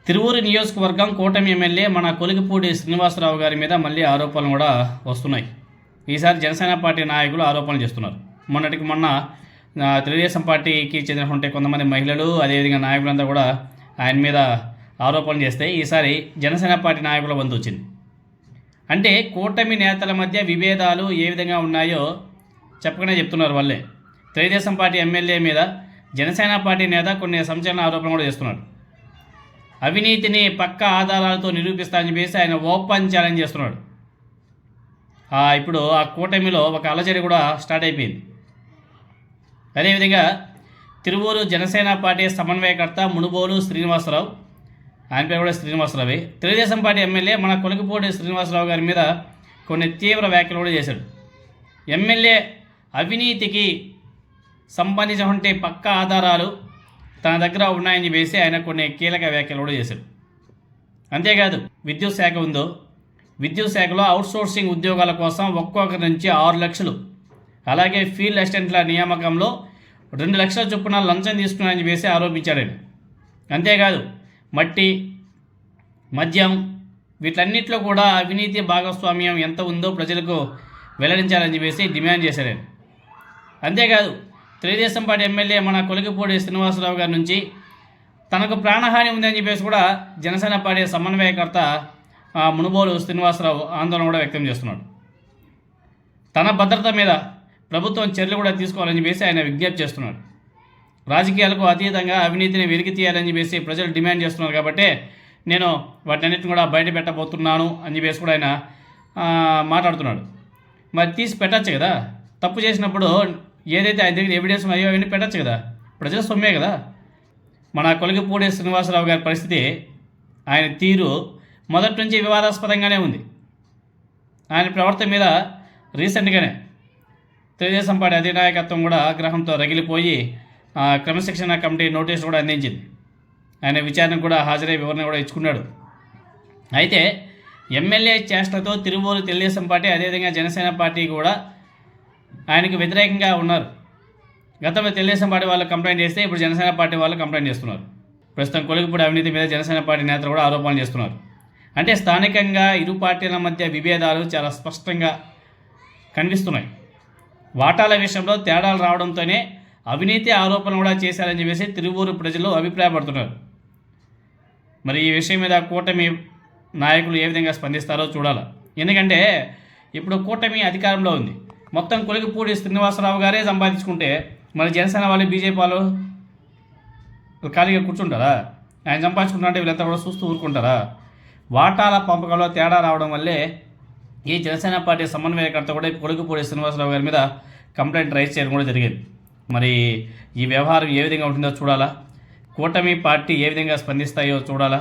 తిరువూరు నియోజకవర్గం కూటమి ఎమ్మెల్యే మన కొలిగిపూడి శ్రీనివాసరావు గారి మీద మళ్ళీ ఆరోపణలు కూడా వస్తున్నాయి. ఈసారి జనసేన పార్టీ నాయకులు ఆరోపణలు చేస్తున్నారు. మొన్నటికి మొన్న తెలుగుదేశం పార్టీకి చెందినటువంటి కొంతమంది మహిళలు అదేవిధంగా నాయకులంతా కూడా ఆయన మీద ఆరోపణలు చేస్తే ఈసారి జనసేన పార్టీ నాయకుల వంతు వచ్చింది. అంటే కూటమి నేతల మధ్య విభేదాలు ఏ విధంగా ఉన్నాయో చెప్పకనే చెప్తున్నారు వాళ్ళే. తెలుగుదేశం పార్టీ ఎమ్మెల్యే మీద జనసేన పార్టీ నేత కొన్ని సంచలన ఆరోపణలు కూడా చేస్తున్నాడు. అవినీతిని పక్క ఆధారాలతో నిరూపిస్తానని చెప్పేసి ఆయన ఓపెన్ ఛాలెంజ్ చేస్తున్నాడు. ఇప్పుడు ఆ కూటమిలో ఒక అలజడి కూడా స్టార్ట్ అయిపోయింది. అదేవిధంగా తిరువూరు జనసేన పార్టీ సమన్వయకర్త మునుబోలు శ్రీనివాసరావు, ఆయన పేరు కూడా శ్రీనివాసరావే, తెలుగుదేశం పార్టీ ఎమ్మెల్యే మన కొలిగిపూడి శ్రీనివాసరావు గారి మీద కొన్ని తీవ్ర వ్యాఖ్యలు కూడా చేశాడు. ఎమ్మెల్యే అవినీతికి సంబంధించినటువంటి పక్క ఆధారాలు తన దగ్గర ఉన్నాయని చెప్పేసి ఆయన కొన్ని కీలక వ్యాఖ్యలు కూడా చేశాడు. అంతేకాదు, విద్యుత్ శాఖ ఉందో, విద్యుత్ శాఖలో అవుట్సోర్సింగ్ ఉద్యోగాల కోసం ఒక్కొక్కరి నుంచి 6 లక్షలు, అలాగే ఫీల్డ్ అసిస్టెంట్ల నియామకంలో 2 లక్షల చొప్పున లంచం తీసుకున్నారని చెప్పేసి ఆరోపించాడు. అంతేకాదు, మట్టి, మద్యం వీటన్నిటిలో కూడా అవినీతి భాగస్వామ్యం ఎంత ఉందో ప్రజలకు వెల్లడించాలని చెప్పేసి డిమాండ్ చేశారు. అంతేకాదు, తెలుగుదేశం పార్టీ ఎమ్మెల్యే మన కొలిగిపూడి శ్రీనివాసరావు గారి నుంచి తనకు ప్రాణహాని ఉందని చెప్పేసి కూడా జనసేన పార్టీ సమన్వయకర్త మునుబోలు శ్రీనివాసరావు ఆందోళన కూడా వ్యక్తం చేస్తున్నాడు. తన భద్రత మీద ప్రభుత్వం చర్యలు కూడా తీసుకోవాలని చెప్పేసి ఆయన విజ్ఞప్తి చేస్తున్నాడు. రాజకీయాలకు అతీతంగా అవినీతిని వెలికి తీయాలని చెప్పేసి ప్రజలు డిమాండ్ చేస్తున్నారు కాబట్టి నేను వాటన్నిటిని కూడా బయట పెట్టబోతున్నాను అని చెప్పేసి కూడా ఆయన మాట్లాడుతున్నాడు. మరి తీసి పెట్టచ్చు కదా, తప్పు చేసినప్పుడు ఏదైతే ఆయన దగ్గర ఎవిడెన్స్ ఉన్నాయో అవన్నీ పెట్టచ్చు కదా, ప్రజల సొమ్మే కదా. మన కొలిగిపూడి శ్రీనివాసరావు గారి పరిస్థితి, ఆయన తీరు మొదటి నుంచి వివాదాస్పదంగానే ఉంది. ఆయన ప్రవర్తన మీద రీసెంట్గానే తెలుగుదేశం పార్టీ అధినాయకత్వం కూడా ఆగ్రహంతో రగిలిపోయి క్రమశిక్షణ కమిటీ నోటీసు కూడా అందించింది. ఆయన విచారణకు కూడా హాజరై వివరణ కూడా ఇచ్చుకున్నాడు. అయితే ఎమ్మెల్యే చేష్టతో తిరువూరు తెలుగుదేశం పార్టీ అదేవిధంగా జనసేన పార్టీ కూడా ఆయనకు వ్యతిరేకంగా ఉన్నారు. గతంలో తెలుగుదేశం పార్టీ వాళ్ళు కంప్లైంట్ చేస్తే ఇప్పుడు జనసేన పార్టీ వాళ్ళు కంప్లైంట్ చేస్తున్నారు. ప్రస్తుతం కొలిగిపూడి అవినీతి మీద జనసేన పార్టీ నేతలు కూడా ఆరోపణలు చేస్తున్నారు. అంటే స్థానికంగా ఇరు పార్టీల మధ్య విభేదాలు చాలా స్పష్టంగా కనిపిస్తున్నాయి. వాటాల విషయంలో తేడాలు రావడంతోనే అవినీతి ఆరోపణలు కూడా చేశారని చెప్పేసి తిరువూరు ప్రజలు అభిప్రాయపడుతున్నారు. మరి ఈ విషయం మీద కూటమి నాయకులు ఏ విధంగా స్పందిస్తారో చూడాలి. ఎందుకంటే ఇప్పుడు కూటమి అధికారంలో ఉంది. మొత్తం కొలిగిపూడి శ్రీనివాసరావు గారే సంపాదించుకుంటే మరి జనసేన వాళ్ళు, బీజేపీ వాళ్ళు ఖాళీగా కూర్చుంటారా? ఆయన సంపాదించుకుంటారంటే వీళ్ళంతా కూడా చూస్తూ ఊరుకుంటారా? వాటాల పంపకంలో తేడా రావడం వల్లే ఈ జనసేన పార్టీ సమన్వయకర్త కూడా కొలిగిపూడి శ్రీనివాసరావు గారి మీద కంప్లైంట్ రైజ్ చేయడం కూడా జరిగింది. మరి ఈ వ్యవహారం ఏ విధంగా ఉంటుందో చూడాలా, కూటమి పార్టీ ఏ విధంగా స్పందిస్తాయో చూడాలా.